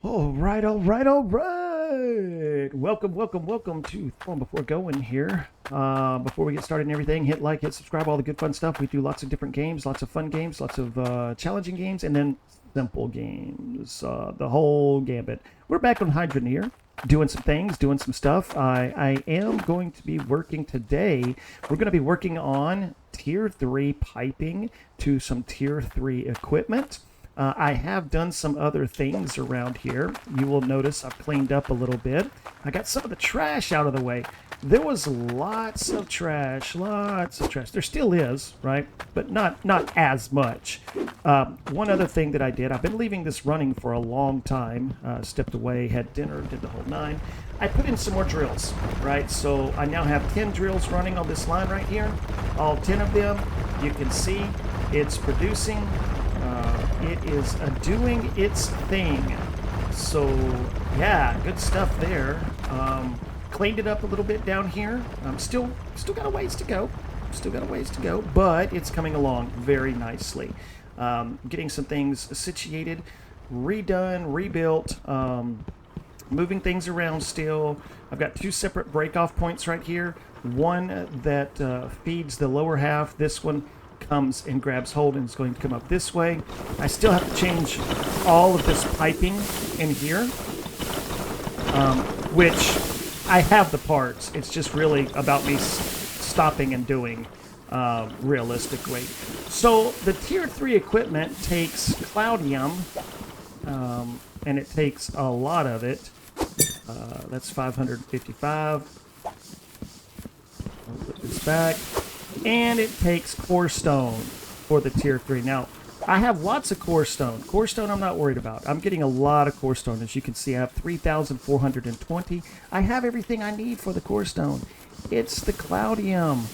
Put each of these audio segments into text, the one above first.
All right, all right, all right. Welcome to Throwing Before Going here. Before we get started and everything, hit like, hit subscribe, all the good fun stuff. We do lots of different games, lots of fun games, lots of challenging games, and then simple games. The whole gambit. We're back on Hydrant here, doing some things, doing some stuff. I am going to be working today. We're going to be working on Tier 3 piping to some Tier 3 equipment. I have done some other things around here. You will notice I've cleaned up a little bit. I got some of the trash out of the way. There was lots of trash, lots of trash. There still is, right? But not as much. One other thing that I did, I've been leaving this running for a long time. Stepped away, had dinner, did the whole nine. I put in some more drills, right? So I now have 10 drills running on this line right here. All 10 of them. You can see it's producing. It is doing its thing. So yeah, good stuff there. Cleaned it up a little bit down here. Still got a ways to go. But it's coming along very nicely. Getting some things situated, redone, rebuilt. Moving things around still. I've got two separate break-off points right here. One that feeds the lower half. This one comes and grabs hold and is going to come up this way. I still have to change all of this piping in here, which I have the parts. It's just really about me stopping and doing realistically. So the Tier 3 equipment takes Cloudium, and it takes a lot of it. That's 555. I'll put this back. And it takes core stone for the Tier 3. Now, I have lots of core stone. Core stone I'm not worried about. I'm getting a lot of core stone. As you can see, I have 3,420. I have everything I need for the core stone. It's the Cloudium.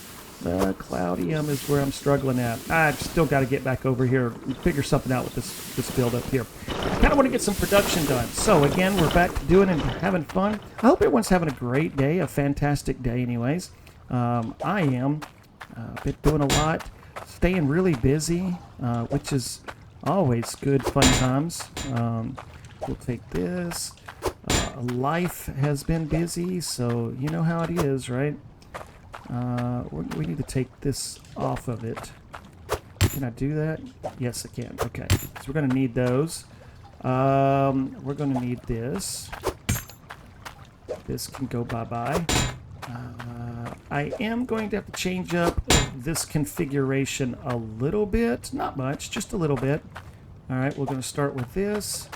The Cloudium is where I'm struggling at. I've still got to get back over here and figure something out with this build up here. I kind of want to get some production done. So, again, we're back to doing and having fun. I hope everyone's having a great day, a fantastic day anyways. I am. Been doing a lot, staying really busy, which is always good fun times. We'll take this. Life has been busy, so you know how it is, right? We need to take this off of it. Can I do that? Yes, I can. Okay, so we're going to need those. We're going to need this. This can go bye-bye. I am going to have to change up this configuration a little bit. Not much, just a little bit. All right, we're going to start with this.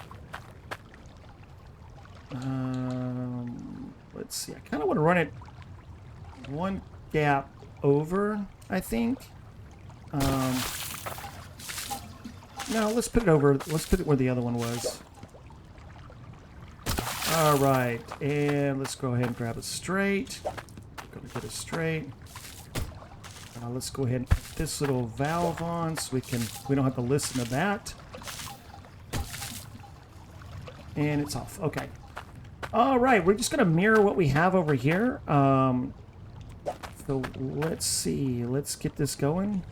Let's see. I kind of want to run it one gap over, I think. No, let's put it over. Let's put it where the other one was. All right, and let's go ahead and grab it straight. Gonna get it straight. Let's go ahead and put this little valve on so we don't have to listen to that. And it's off. Okay. All right, we're just gonna mirror what we have over here. So let's see. Let's get this going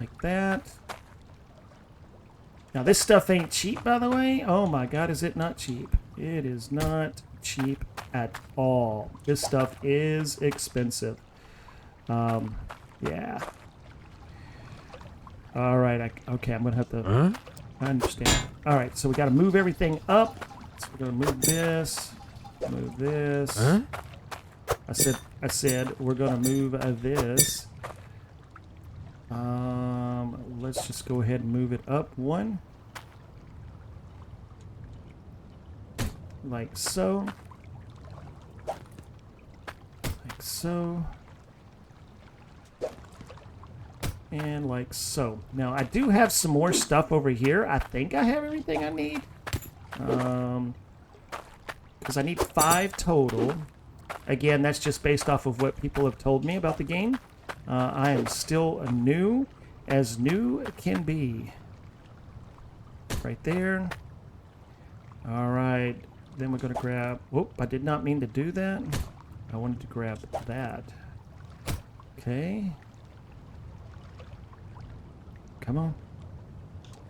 like that. Now this stuff ain't cheap, by the way. Oh my God, is it not cheap? It is not cheap at all. This stuff is expensive. Yeah. All right. Okay, I'm gonna have to. Huh? I understand. All right, so we got to move everything up. So we're gonna move this. Move this. Huh? I said we're gonna move this. Let's just go ahead and move it up one. Like so. Like so. And like so. Now, I do have some more stuff over here. I think I have everything I need. Because I need 5 total. Again, that's just based off of what people have told me about the game. I am still new as new can be. Right there. All right. Then we're going to grab... Whoop, I did not mean to do that. I wanted to grab that. Okay. Come on.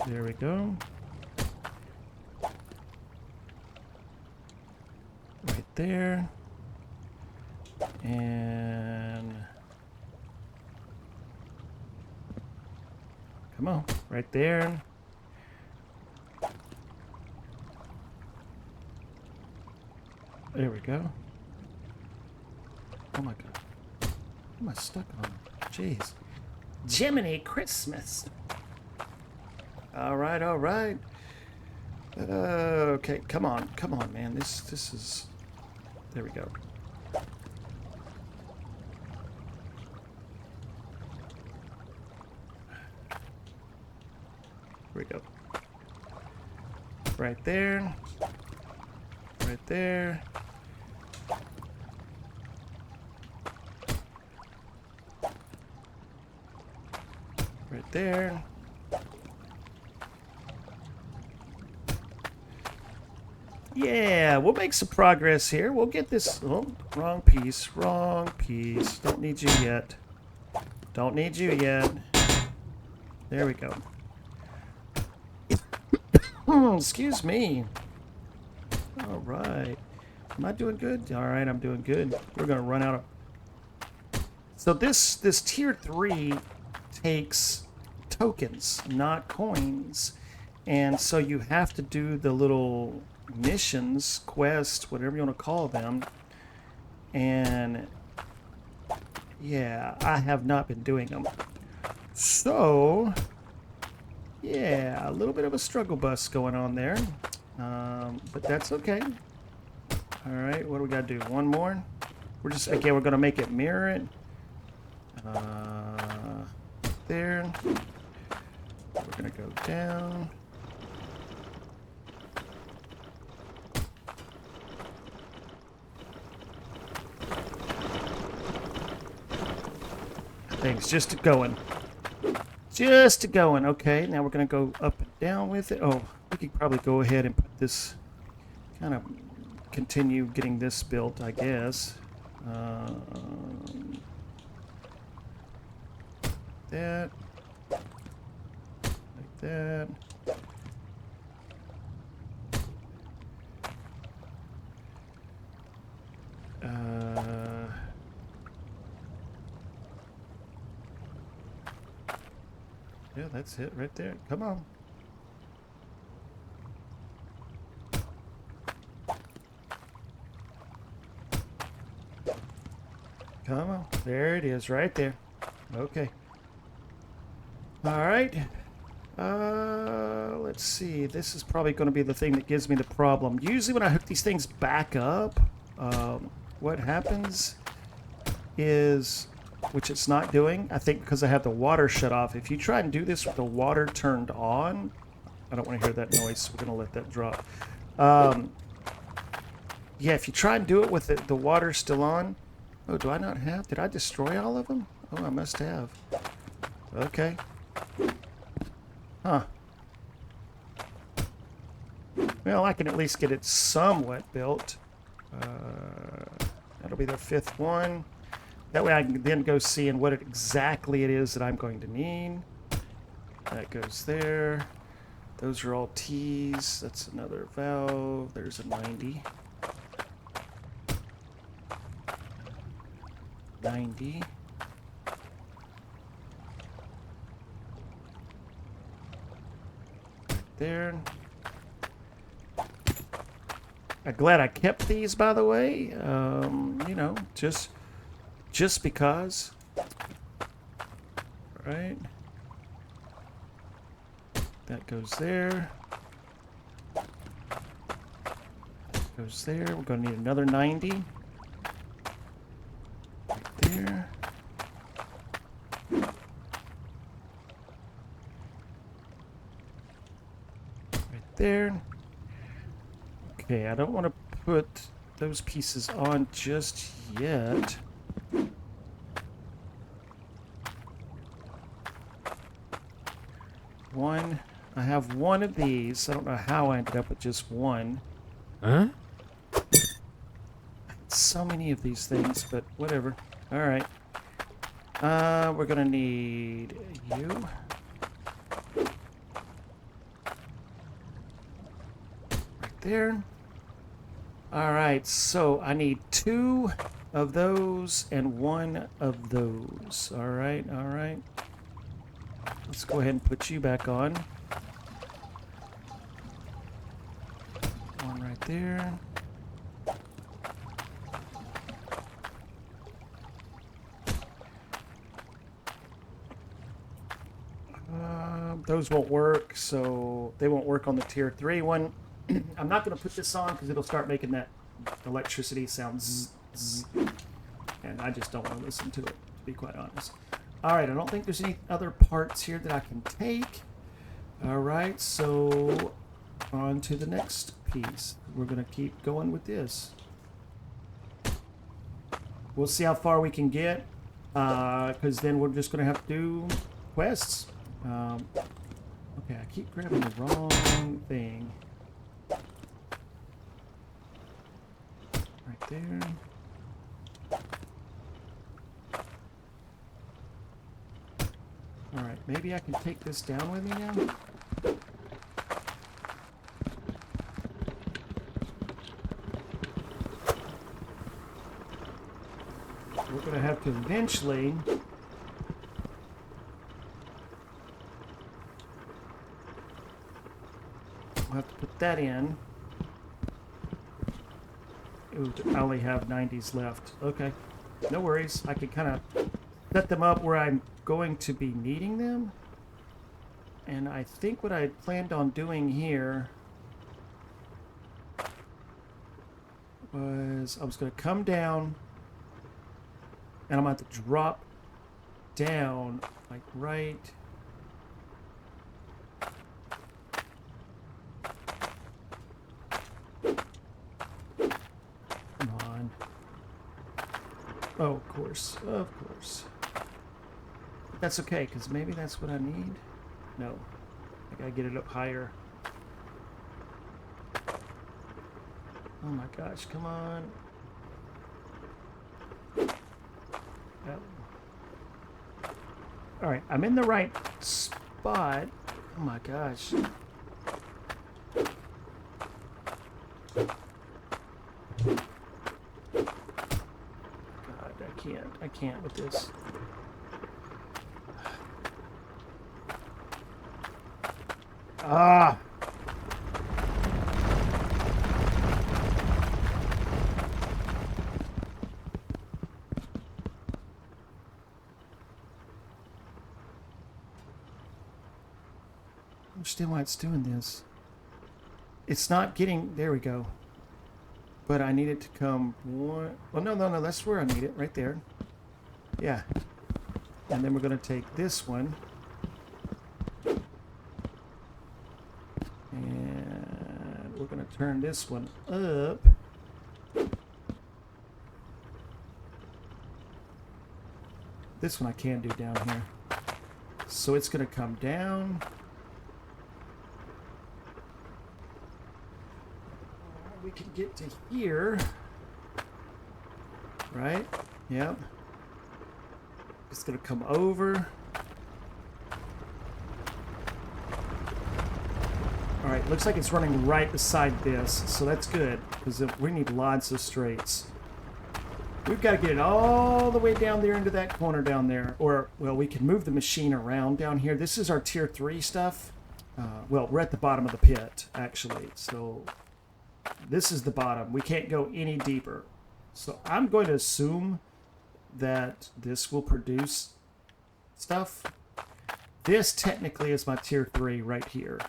There we go. there. And come on, right there. There we go. Oh my god. What am I stuck on? Jeez. Jiminy Christmas. All right, all right. Okay, come on, man. This is. There we go. Here we go. Right there. Right there. Right there. Yeah, we'll make some progress here. We'll get this. Oh, wrong piece. Wrong piece. Don't need you yet. Don't need you yet. There we go. Excuse me. All right. Am I doing good? All right, I'm doing good. We're going to run out of... So this tier 3 takes tokens, not coins. And so you have to do the little missions, quests, whatever you want to call them. And yeah, I have not been doing them. So yeah, a little bit of a struggle bus going on there. But that's okay. All right, what do we got to do? One more? We're just, again, we're going to make it mirror it. There. We're going to go down. Things just going. Just going. Okay, now we're going to go up and down with it. Oh, we could probably go ahead and put this, kind of continue getting this built, I guess. That. Like that. Yeah, that's it right there. Come on. Come on. There it is right there. Okay. All right. Let's see. This is probably going to be the thing that gives me the problem. Usually when I hook these things back up, what happens is, which it's not doing, I think because I have the water shut off. If you try and do this with the water turned on, I don't want to hear that noise, so we're going to let that drop. Yeah, if you try and do it with the water still on. Oh, do I not have? Did I destroy all of them? Oh, I must have. Okay. Huh. Well, I can at least get it somewhat built. That'll be the 5th one. That way I can then go seeing what exactly it is that I'm going to need. That goes there. Those are all T's. That's another valve. There's a 90. 90. Right there. I'm glad I kept these, by the way. You know, just because. Right. That goes there. That goes there. We're going to need another 90. Right there. Right there. Okay, I don't want to put those pieces on just yet. One. I have one of these. I don't know how I ended up with just one. Huh? So many of these things, but whatever. All right. We're gonna need you. Right there. All right, so I need 2 of those and 1 of those. All right, all right. Let's go ahead and put you back on. One right there. Those won't work, so they won't work on the tier 3 one. I'm not going to put this on because it'll start making that electricity sound zzz, zzz, and I just don't want to listen to it, to be quite honest. All right, I don't think there's any other parts here that I can take. All right, so on to the next piece. We're going to keep going with this. We'll see how far we can get, because then we're just going to have to do quests. Okay, I keep grabbing the wrong thing. Right there. Alright, maybe I can take this down with me now? We're going to have to eventually... We'll have to put that in. Ooh, I only have 90s left. Okay, no worries. I can kind of set them up where I'm going to be needing them. And I think what I had planned on doing here was I was going to come down and I'm going to have to drop down like right... Oh, of course, of course. That's okay, because maybe that's what I need. No, I gotta get it up higher. Oh my gosh, come on. Oh. All right, I'm in the right spot. Oh my gosh. I can't with this. Ah! I understand why it's doing this. It's not getting... There we go. But I need it to come one... Well, no, that's where I need it, right there. Yeah. And then we're going to take this one. And we're going to turn this one up. This one I can do down here. So it's going to come down. We can get to here. Right? Yep. It's going to come over. Alright, looks like it's running right beside this, so that's good, because we need lots of straights. We've got to get it all the way down there into that corner down there. Or, well, we can move the machine around down here. This is our tier 3 stuff. Well, we're at the bottom of the pit, actually. So, this is the bottom. We can't go any deeper. So, I'm going to assume that this will produce stuff. This technically is my tier 3 right here.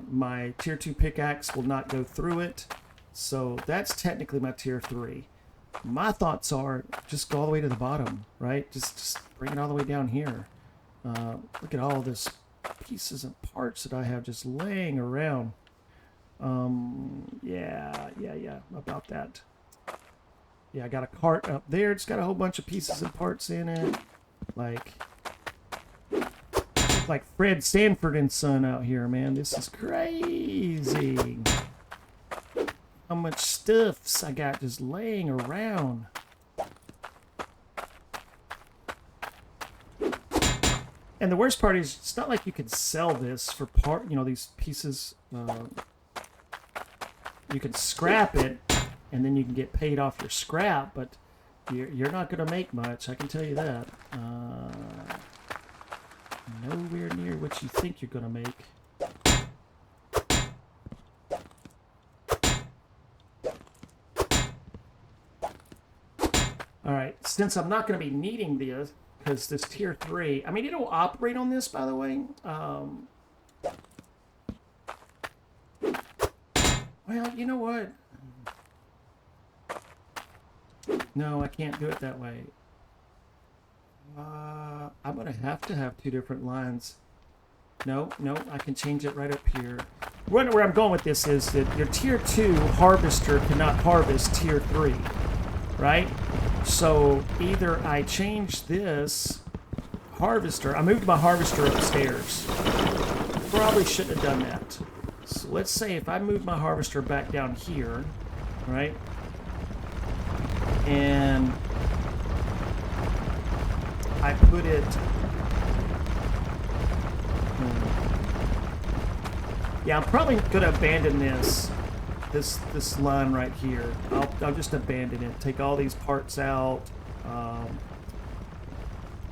My tier 2 pickaxe will not go through it, so that's technically my tier 3. My thoughts are just go all the way to the bottom, right? Just bring it all the way down here. Look at all this pieces and parts that I have just laying around. Yeah, about that. Yeah, I got a cart up there. It's got a whole bunch of pieces and parts in it. Like Fred Sanford and Son out here, man. This is crazy. How much stuffs I got just laying around. And the worst part is, it's not like you can sell this for these pieces. You can scrap it and then you can get paid off your scrap, but you're not going to make much, I can tell you that. Nowhere near what you think you're going to make. Alright, since I'm not going to be needing this, because this tier 3, I mean, it'll operate on this, by the way. Well, you know what? No, I can't do it that way. I'm going to have 2 different lines. No, I can change it right up here. Where I'm going with this is that your tier 2 harvester cannot harvest tier 3, right? So either I change this harvester. I moved my harvester upstairs. Probably shouldn't have done that. So let's say if I move my harvester back down here, right? And I put it... Yeah, I'm probably going to abandon this line right here. I'll just abandon it. Take all these parts out.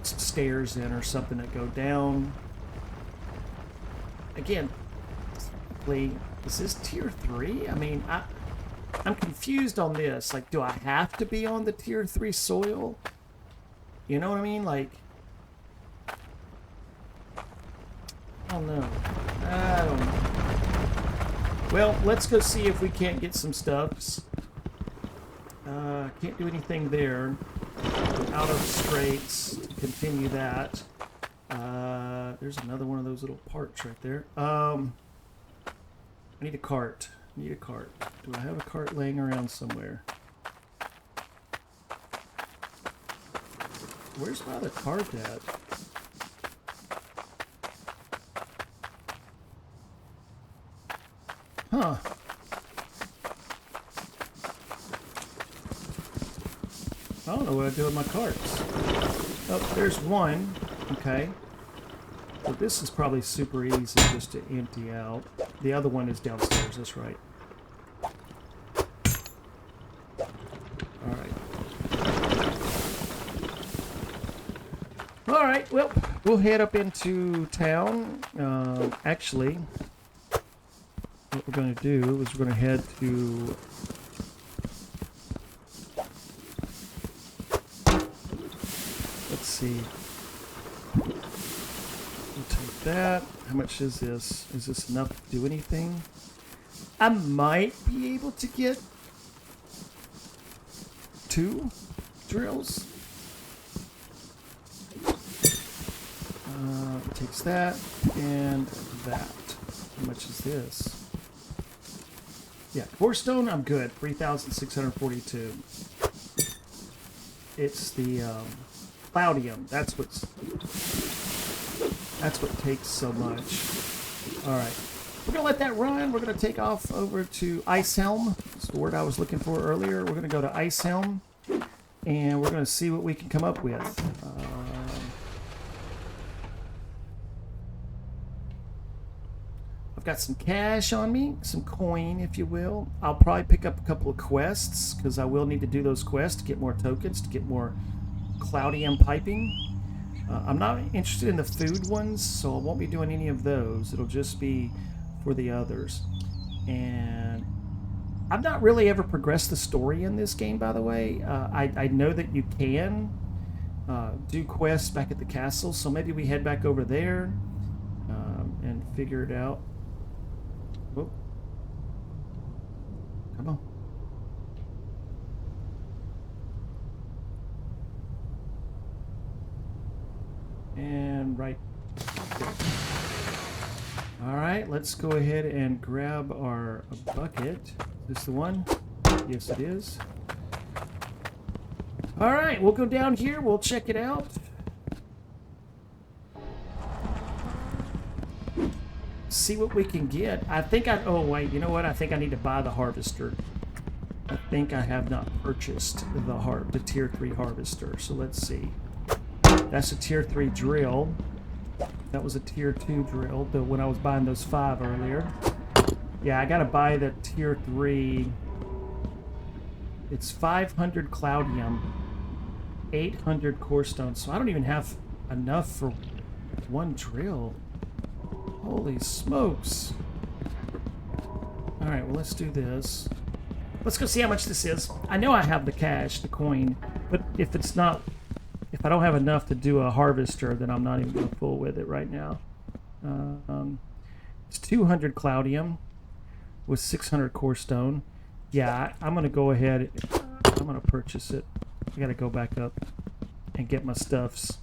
Some stairs in or something that go down. Again, is this tier 3? I mean, I'm confused on this. Like, do I have to be on the tier 3 soil? You know what I mean? Like, I don't know. Well, let's go see if we can't get some stuffs. Can't do anything there. Out of straits to continue that. There's another one of those little parts right there. I need a cart. Do I have a cart laying around somewhere? Where's my other cart at? Huh. I don't know what I do with my carts. Oh, there's one. Okay. Well, this is probably super easy just to empty out. The other one is downstairs, that's right. Alright. Alright, well, we'll head up into town. Actually, what we're going to do is we're going to head to... Let's see. We'll take that. How much is this? Is this enough to do anything? I might be able to get 2 drills. Takes that and that. How much is this? Yeah, 4 stone, I'm good. 3,642. It's the Cloudium. That's what takes so much. All right, we're gonna let that run. We're gonna take off over to Icehelm. That's the word I was looking for earlier. We're gonna go to Icehelm, and we're gonna see what we can come up with. I've got some cash on me, some coin, if you will. I'll probably pick up a couple of quests, because I will need to do those quests to get more tokens, to get more Cloudium piping. I'm not interested in the food ones, so I won't be doing any of those. It'll just be for the others. And I've not really ever progressed the story in this game, by the way. I know that you can do quests back at the castle, so maybe we head back over there and figure it out. Whoop. Come on. And right there. All right, let's go ahead and grab our bucket. Is this the one? Yes, it is. All right, we'll go down here. We'll check it out. See what we can get. I think oh wait, you know what? I think I need to buy the harvester. I think I have not purchased the tier 3 harvester. So let's see. That's a tier 3 drill. That was a tier 2 drill when I was buying those 5 earlier. Yeah, I gotta buy the tier 3 It's 500 cloudium, 800 core stone. So I don't even have enough for one drill. Holy smokes. All right, well, let's do this. Let's go see how much this is. I know I have the cash, the coin, but if I don't have enough to do a harvester, then I'm not even going to fool with it right now. It's 200 cloudium with 600 core stone. Yeah, I'm going to go ahead. I'm going to purchase it. I got to go back up and get my stuffs.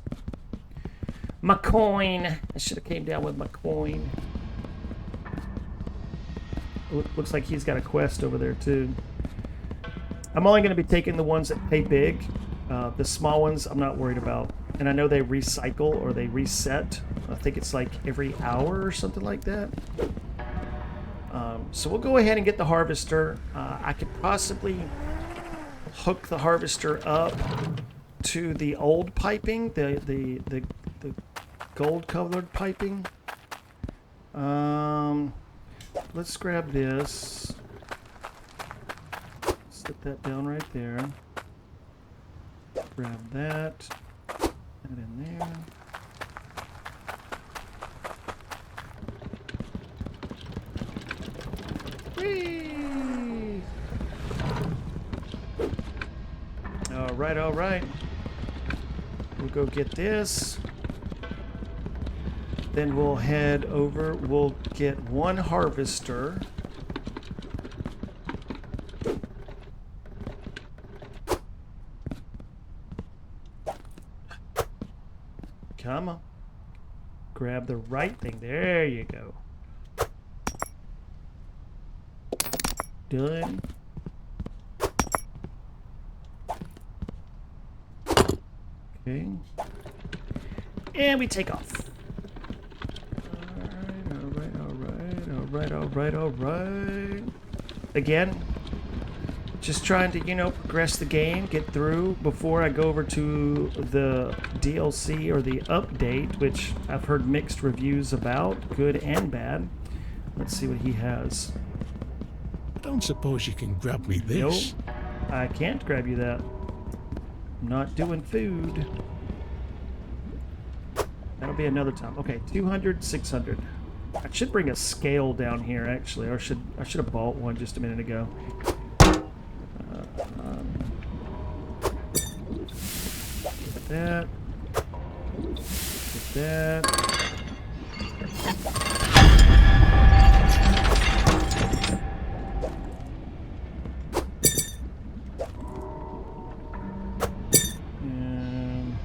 My coin. I should have came down with my coin. Looks like he's got a quest over there too. I'm only going to be taking the ones that pay big. The small ones I'm not worried about. And I know they recycle or they reset. I think it's like every hour or something like that. So we'll go ahead and get the harvester. I could possibly hook the harvester up to the old piping, the gold colored piping. Let's grab this. Set that down right there. Grab that. Put it in there. Whee! All right. We'll go get this. Then we'll head over. We'll get one harvester. Come on. Grab the right thing. There you go. Done. Okay. And we take off. All right. Again, just trying to, progress the game, get through before I go over to the DLC or the update, which I've heard mixed reviews about, good and bad. Let's see what he has. Don't suppose you can grab me this? Nope, I can't grab you that. I'm not doing food. That'll be another time. Okay, 200, 600. I should bring a scale down here, actually, or I should have bought one just a minute ago. Get that. Get that. And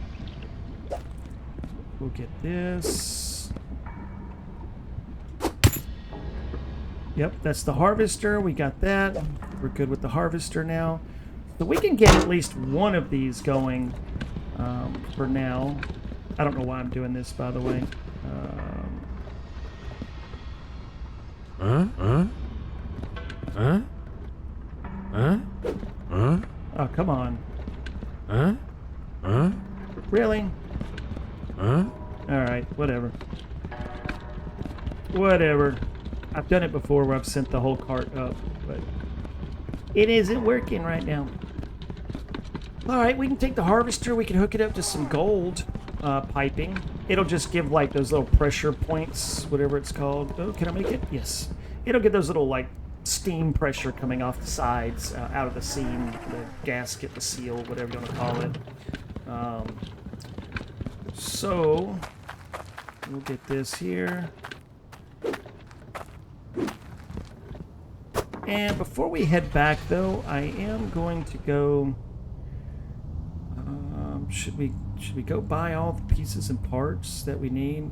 we'll get this. Yep, that's the harvester. We got that. We're good with the harvester now. So we can get at least one of these going for now. I don't know why I'm doing this, by the way. Oh, come on. Really? Alright, whatever. Whatever. I've done it before where I've sent the whole cart up, but it isn't working right now. Alright, we can take the harvester, we can hook it up to some gold piping. It'll just give like those little pressure points, whatever it's called. Oh, can I make it? Yes. It'll get those little like steam pressure coming off the sides, out of the seam, the gasket, the seal, whatever you want to call it. So, we'll get this here. And before we head back, though, I am going to go... should we go buy all the pieces and parts that we need?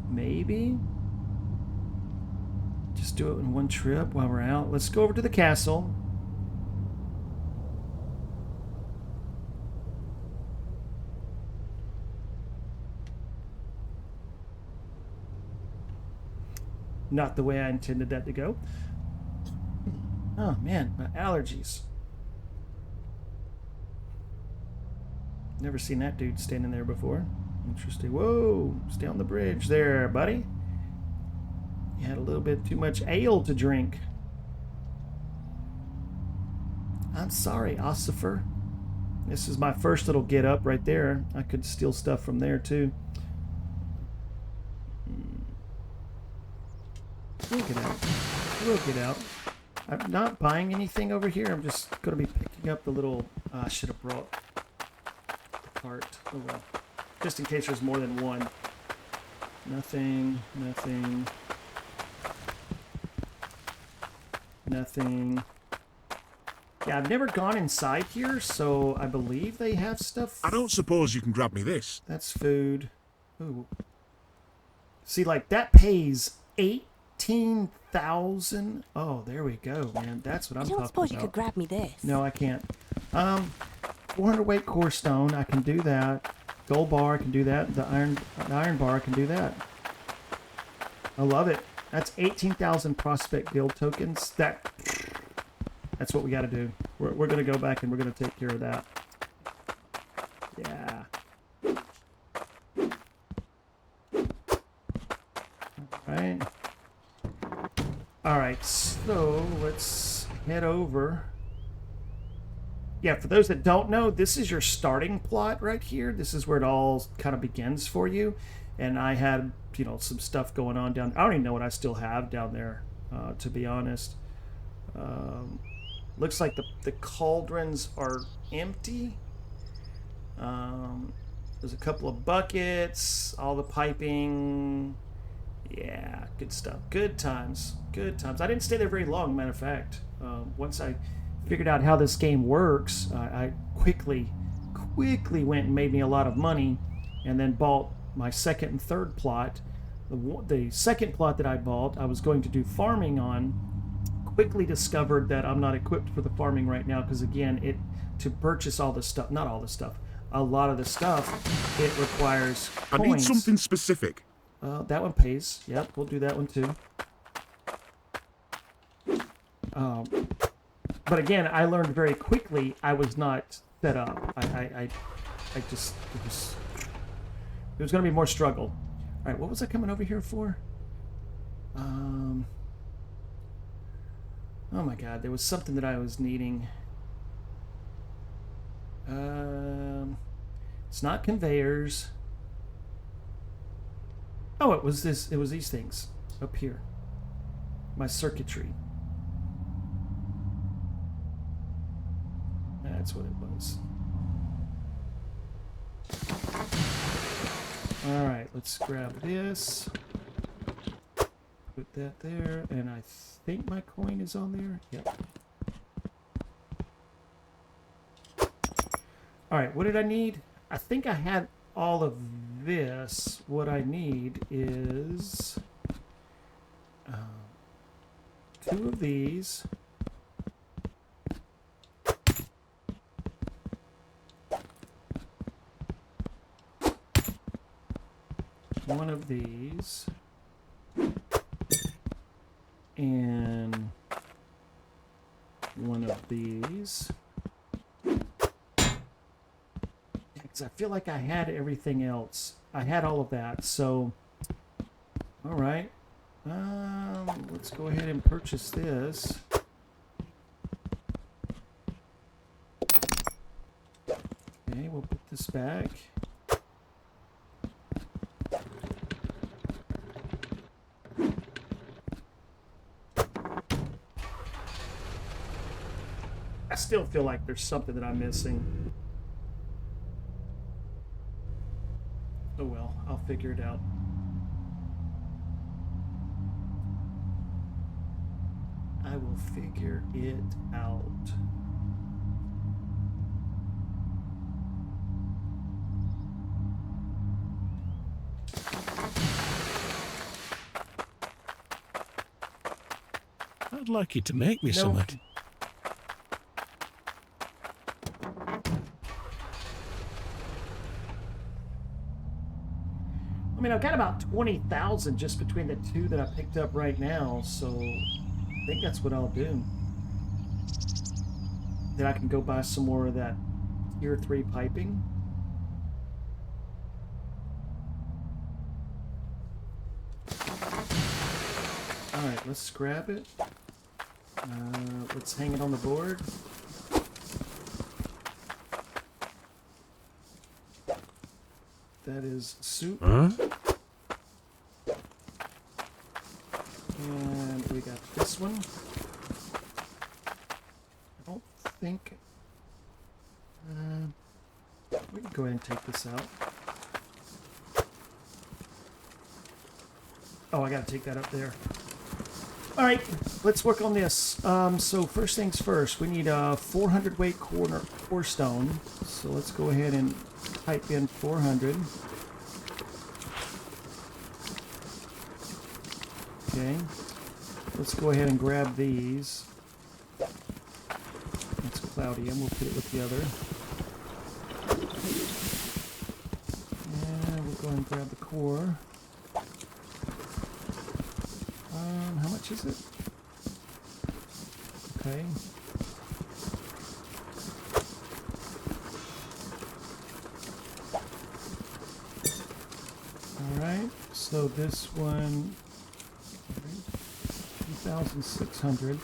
Maybe? Just do it in one trip while we're out. Let's go over to the castle. Not the way I intended that to go. Oh man, my allergies. Never seen that dude standing there before. Interesting. Whoa, stay on the bridge there, buddy. You had a little bit too much ale to drink. I'm sorry, Ossifer. This is my first little get up right there. I could steal stuff from there too. We'll get out. We'll get out. I'm not buying anything over here. I'm just going to be picking up the little... I should have brought the cart. Oh well. Just in case there's more than one. Nothing. Nothing. Nothing. Yeah, I've never gone inside here, so I believe they have stuff. I don't suppose you can grab me this. That's food. Ooh. See, like, that pays 18,000. Oh, there we go, man. That's what I'm talking about. I don't suppose you could grab me this. No, I can't. 400 weight core stone, I can do that. Gold bar, I can do that. The iron bar, I can do that. I love it. That's 18,000 prospect guild tokens. That's what we got to do. We're going to go back and we're going to take care of that. Yeah. Alright. Alright, so let's head over. Yeah, for those that don't know, this is your starting plot right here. This is where it all kind of begins for you. And I had, you know, some stuff going on down there. I don't even know what I still have down there, to be honest. Looks like the cauldrons are empty. There's a couple of buckets, all the piping. Yeah, good stuff. Good times. Good times. I didn't stay there very long, matter of fact. Once I figured out how this game works, I quickly went and made me a lot of money, and then bought my second and third plot. The second plot that I bought, I was going to do farming on. Quickly discovered that I'm not equipped for the farming right now because, again, to purchase all the stuff, not all the stuff, a lot of the stuff, it requires coins. I need something specific. That one pays. Yep, we'll do that one too. But again, I learned very quickly I was not set up. I just, it was going to be more struggle. All right, what was I coming over here for? Oh my God, there was something that I was needing. It's not conveyors. Oh, it was this. It was these things up here. My circuitry. That's what it was. All right, let's grab this. Put that there, and I think my coin is on there. Yep. All right, what did I need? I think I had all of this. What I need is 2 of these. One of these. And one of these. Because I feel like I had everything else. I had all of that, so... Alright. Let's go ahead and purchase this. Okay, we'll put this back. I still feel like there's something that I'm missing. Oh well, I'll figure it out. I will figure it out. I'd like you to make me No. something. I mean, I've got about 20,000 just between the 2 that I picked up right now, so I think that's what I'll do. Then I can go buy some more of that tier 3 piping. Alright, let's grab it. Let's hang it on the board. That is soup. Huh? And we got this one. I don't think... we can go ahead and take this out. Oh, I gotta take that up there. Alright, let's work on this. So first things first, we need a 400 weight core stone. So let's go ahead and type in 400. Okay. Let's go ahead and grab these. It's cloudy, and we'll put it with the other. And we'll go ahead and grab the core. How much is it? Okay. Alright, so this one, 2,600.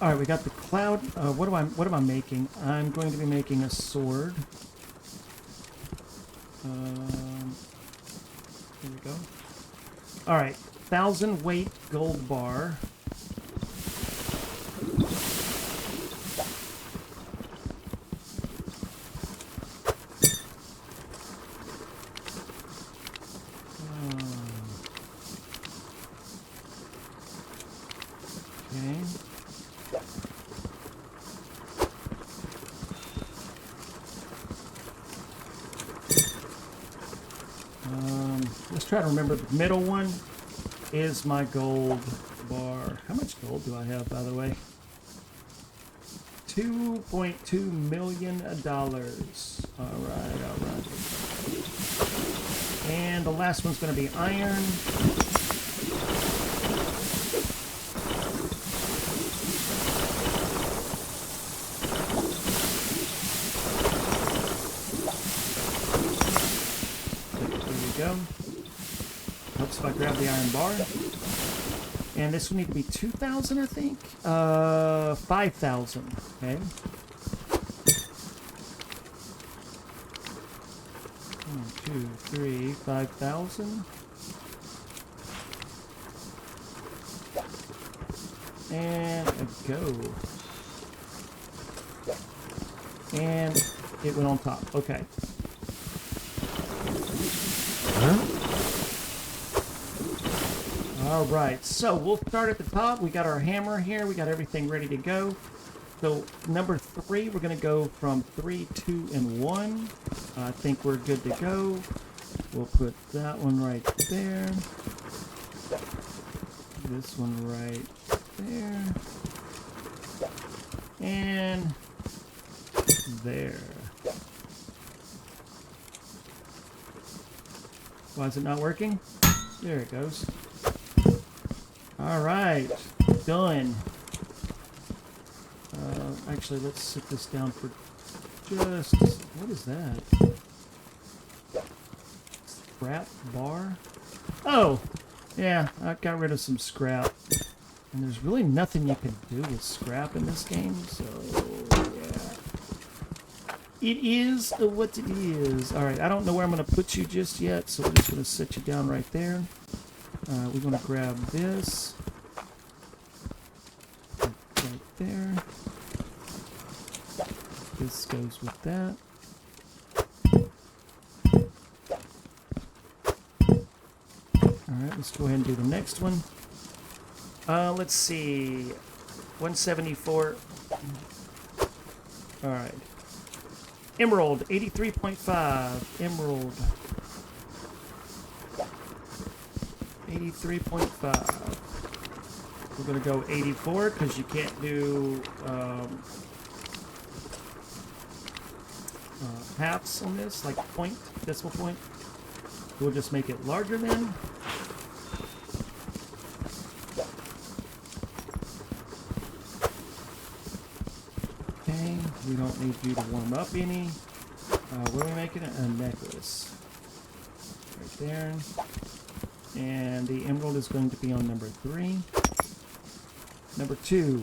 Alright, we got the cloud. What am I making? I'm going to be making a sword. Here we go. Alright, 1,000 weight gold bar. Okay. Let's try to remember the middle one is my gold bar. How much gold do I have, by the way? $2.2 million. Alright. And the last one's going to be iron. Go. Helps if I grab the iron bar. And this will need to be 2,000, I think. 5,000. Okay. 1, 2, 3, 5,000. And a go. And it went on top. Okay. Alright, so we'll start at the top. We got our hammer here. We got everything ready to go. So number 3, we're going to go from 3, 2, and 1. I think we're good to go. We'll put that one right there. This one right there. And there. Why is it not working? There it goes. Alright, done. Actually, let's sit this down for just... What is that? Scrap bar? Oh! Yeah, I got rid of some scrap. And there's really nothing you can do with scrap in this game, so... yeah. It is what it is. Alright, I don't know where I'm going to put you just yet, so we're just going to set you down right there. We're going to grab this. Right there. This goes with that. Alright, let's go ahead and do the next one. Let's see. 174. Alright. Emerald, 83.5. Emerald. 83.5. We're going to go 84 because you can't do halves on this, like point, decimal point. We'll just make it larger then. Okay, we don't need you to warm up any. What are we making it? A necklace. Right there. And the emerald is going to be on number 3. Number 2.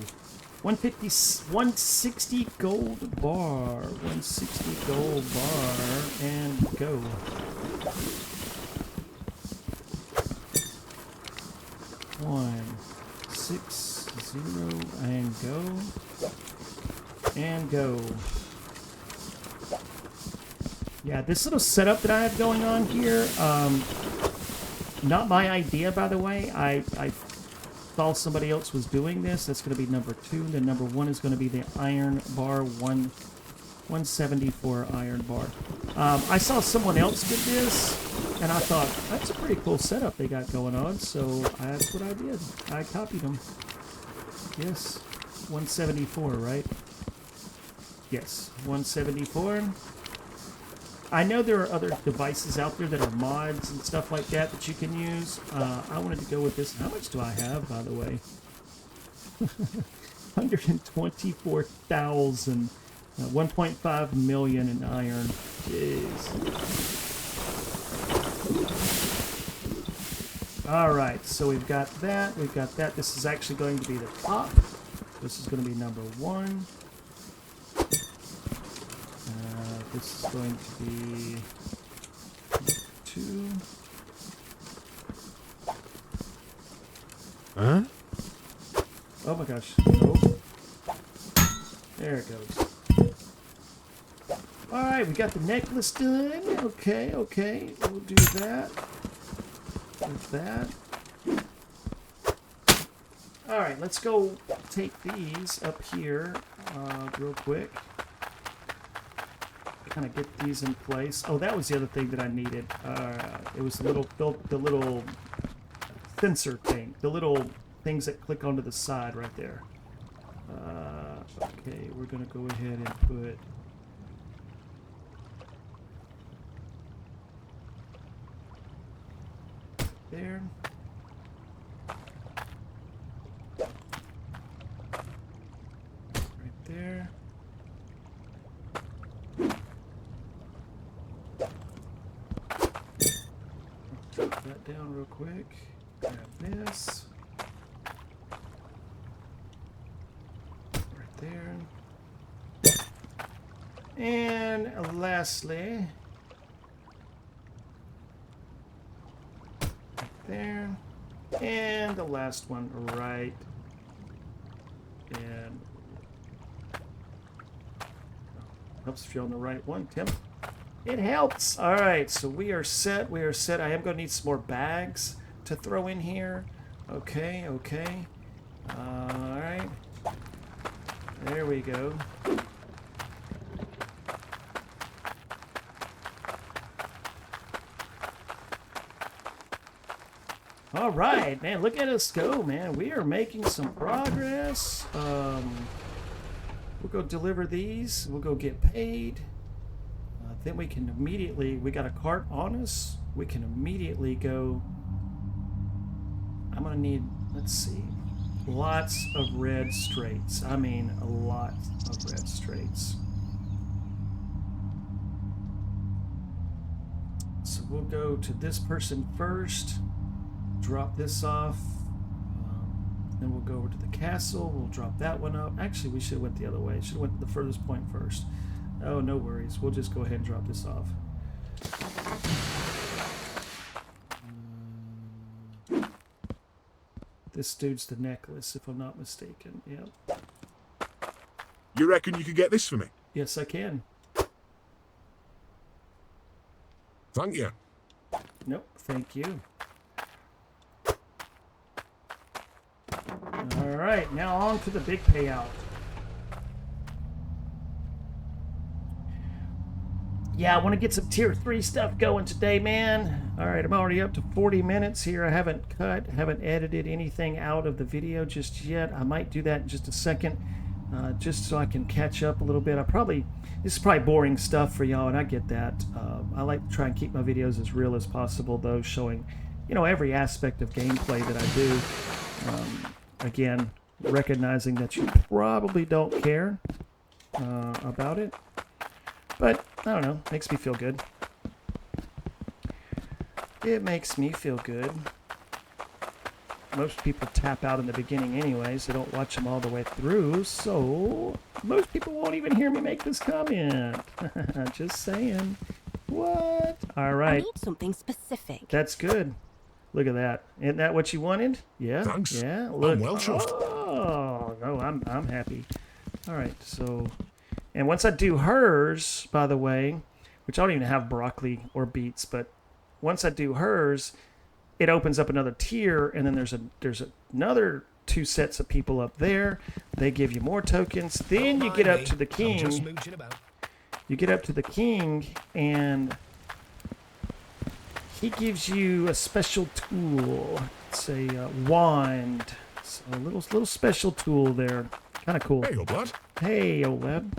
150, 160 gold bar. 160 gold bar. And go. One, 6, 0, and go. And go. Yeah, this little setup that I have going on here, not my idea, by the way. I saw somebody else was doing this. That's going to be number 2. Then number 1 is going to be the iron bar, 174 iron bar. I saw someone else did this, and I thought, that's a pretty cool setup they got going on, so that's what I did. I copied them. Yes, 174, right? Yes, 174. I know there are other devices out there that are mods and stuff like that that you can use. I wanted to go with this. How much do I have, by the way? 124,000. 1.5 million in iron. Jeez. Alright, so we've got that. We've got that. This is actually going to be the top. This is going to be number 1. This is going to be 2. Huh? Oh my gosh. Nope. There it goes. Alright, we got the necklace done. Okay, okay. We'll do that. With that. Alright, let's go take these up here real quick. Kind of get these in place. Oh, that was the other thing that I needed. It was the little sensor thing, the little things that click onto the side right there. Okay, we're gonna go ahead and put there. Right there. Take that down real quick. Grab this. Right there. And lastly, right there. And the last one right. And helps if you're on the right one, Tim. It helps. All right, so we are set. We are set. I am going to need some more bags to throw in here. Okay, okay. All right. There we go. All right, man. Look at us go, man. We are making some progress. We'll go deliver these. We'll go get paid. Then we can immediately, we got a cart on us. We can immediately go. I'm gonna need, let's see, lots of red straights. I mean, a lot of red straights. So we'll go to this person first, drop this off. Then we'll go over to the castle. We'll drop that one up. Actually, we should have went the other way. Should have went to the furthest point first. Oh, no worries. We'll just go ahead and drop this off. This dude's the necklace, if I'm not mistaken. Yep. You reckon you could get this for me? Yes, I can. Thank you. Nope, thank you. All right, now on to the big payout. Yeah, I want to get some tier 3 stuff going today, man. All right, I'm already up to 40 minutes here. I haven't edited anything out of the video just yet. I might do that in just a second, just so I can catch up a little bit. This is probably boring stuff for y'all, and I get that. I like to try and keep my videos as real as possible, though, showing, you know, every aspect of gameplay that I do. Again, recognizing that you probably don't care about it. But, I don't know, makes me feel good. It makes me feel good. most people tap out in the beginning anyways. They don't watch them all the way through, so most people won't even hear me make this comment. Just saying. What? All I right. need something specific. That's good. Look at that. Isn't that what you wanted? Yeah. Thanks. Yeah. I'm Look. well chuffed. Oh no, I'm happy. All right. So, and once I do hers, by the way, which I don't even have broccoli or beets, but once I do hers, it opens up another tier, and then there's another 2 sets of people up there. They give you more tokens. Then you get up to the king. You get up to the king, and he gives you a special tool. It's a wand. It's a little special tool there. Kind of cool. Hey, old lad. Hey, Oleb.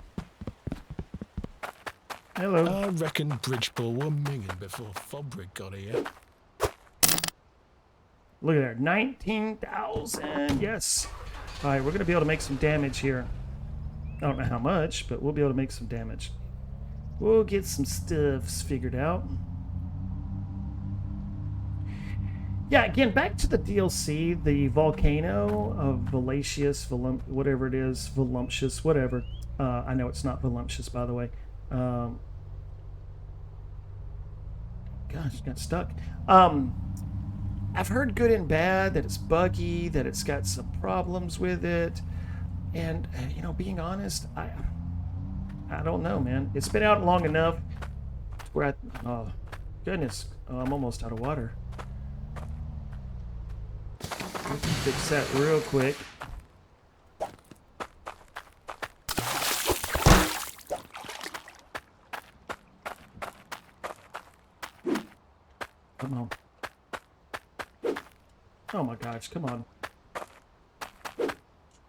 Hello. I reckon Bridgeport were minging before Fabric got here. Look at there. 19,000. Yes. All right, we're going to be able to make some damage here. I don't know how much, but we'll be able to make some damage. We'll get some stuffs figured out. Yeah, again, back to the DLC, the volcano of Voluptuous, whatever it is, voluptuous, whatever. I know it's not voluptuous, by the way. Gosh, got stuck. I've heard good and bad, that it's buggy, that it's got some problems with it. And, you know, being honest, I don't know, man. It's been out long enough where oh, goodness, I'm almost out of water. We can fix that real quick. Come on. Oh my gosh, come on.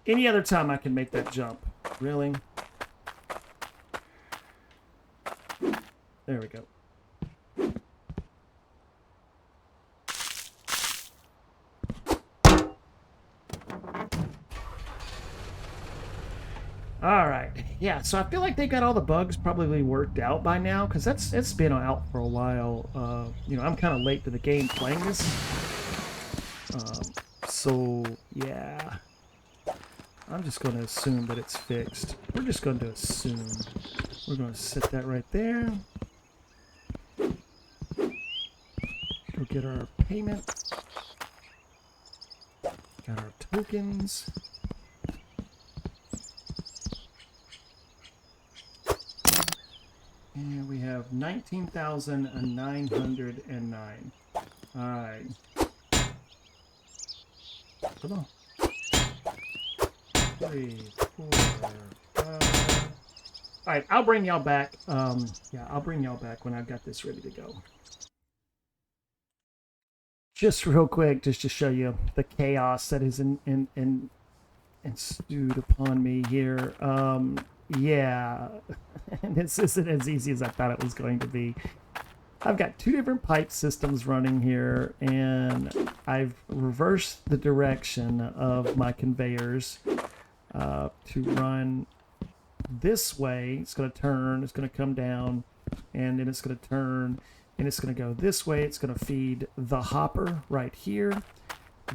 Any other time I can make that jump. Really? There we go. All right. Yeah, so I feel like they got all the bugs probably worked out by now, because it's been out for a while. You know, I'm kind of late to the game playing this. So, yeah. I'm just going to assume that it's fixed. We're just going to assume. We're going to set that right there. Go get our payment. Got our tokens. And we have 19,909. All right. Come on. 3, 4, 5. All right, I'll bring y'all back. Yeah, I'll bring y'all back when I've got this ready to go. Just real quick, just to show you the chaos that is ensued upon me here. Yeah, this isn't as easy as I thought it was going to be. I've got 2 different pipe systems running here, and I've reversed the direction of my conveyors to run this way. It's going to turn, it's going to come down, and then it's going to turn, and it's going to go this way. It's going to feed the hopper right here.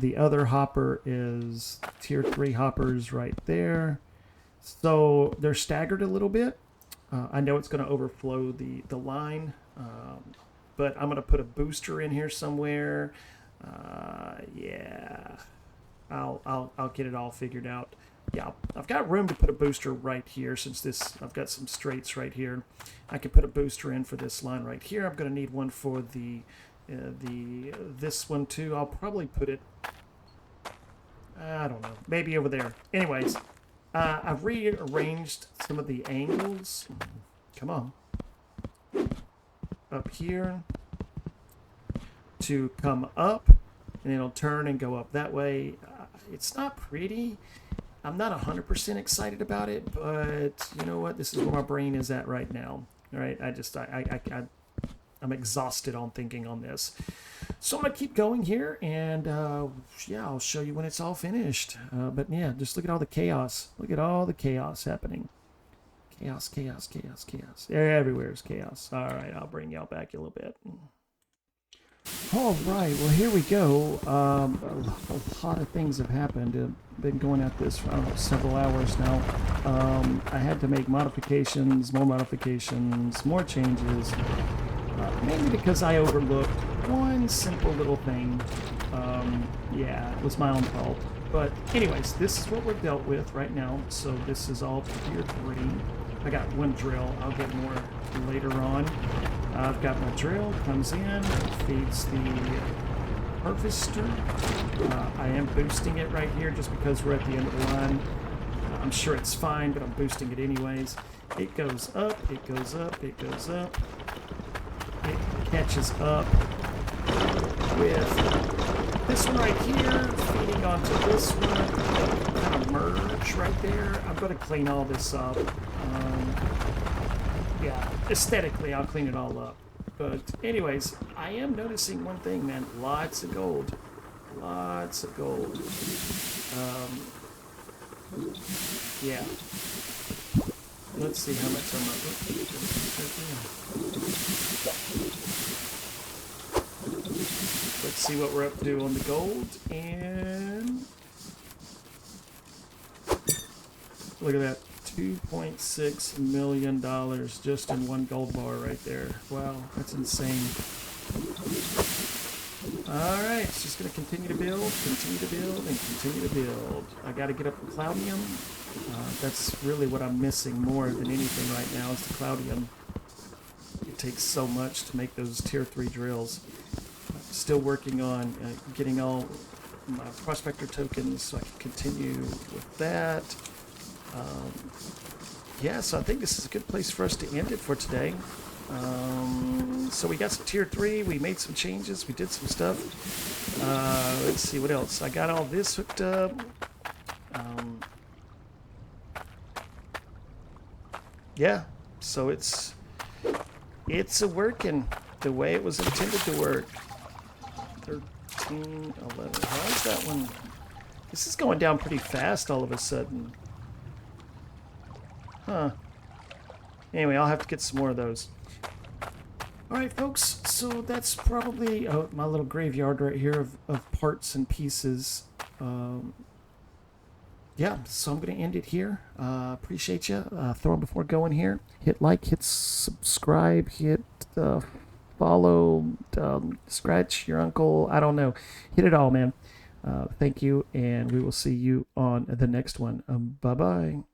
The other hopper is tier 3 hoppers right there. So they're staggered a little bit. I know it's going to overflow the line, but I'm going to put a booster in here somewhere. Yeah, I'll get it all figured out. Yeah, I've got room to put a booster right here since I've got some straights right here. I can put a booster in for this line right here. I'm going to need one for this one too. I'll probably put it, I don't know, maybe over there. Anyways. I've rearranged some of the angles. Come on. Up here to come up, and it'll turn and go up that way. It's not pretty. I'm not 100% excited about it, but you know what? This is where my brain is at right now. All right, I'm exhausted on thinking on this. So I'm going to keep going here, and yeah, I'll show you when it's all finished. But yeah, just look at all the chaos. Look at all the chaos happening. Chaos, chaos, chaos, chaos. Everywhere is chaos. All right, I'll bring y'all back a little bit. All right, well, here we go. A lot of things have happened. I've been going at this for, I don't know, several hours now. I had to make modifications, more changes, mainly because I overlooked one simple little thing. Yeah, it was my own fault. But anyways, this is what we're dealt with right now. So this is all tier 3. I got one drill. I'll get more later on. I've got my drill, comes in, feeds the harvester. I am boosting it right here just because we're at the end of the line. I'm sure it's fine, but I'm boosting it anyways. It goes up, it goes up, it goes up. It catches up with this one right here, feeding onto this one. Kind of merge right there. I'm going to clean all this up. Yeah, aesthetically, I'll clean it all up. But anyways, I am noticing one thing, man. Lots of gold. Lots of gold. Yeah. Let's see how much I'm up. Let's see what we're up to on the gold. And look at that. $2.6 million just in one gold bar right there. Wow, that's insane. Alright, it's just going to continue to build, and continue to build. I got to get up the Cloudium. That's really what I'm missing more than anything right now is the Cloudium. It takes so much to make those tier 3 drills. I'm still working on getting all my prospector tokens so I can continue with that. Yeah, so I think this is a good place for us to end it for today. So we got some tier 3, we made some changes, we did some stuff. Let's see what else. I got all this hooked up. Yeah, so it's a working the way it was intended to work. 13, 11. How is that one? This is going down pretty fast all of a sudden. Huh. Anyway, I'll have to get some more of those. Alright, folks, so that's probably my little graveyard right here of parts and pieces. Yeah, so I'm going to end it here. Appreciate you. Throw them before going here. Hit like, hit subscribe, hit follow, scratch your uncle. I don't know. Hit it all, man. Thank you, and we will see you on the next one. Bye-bye.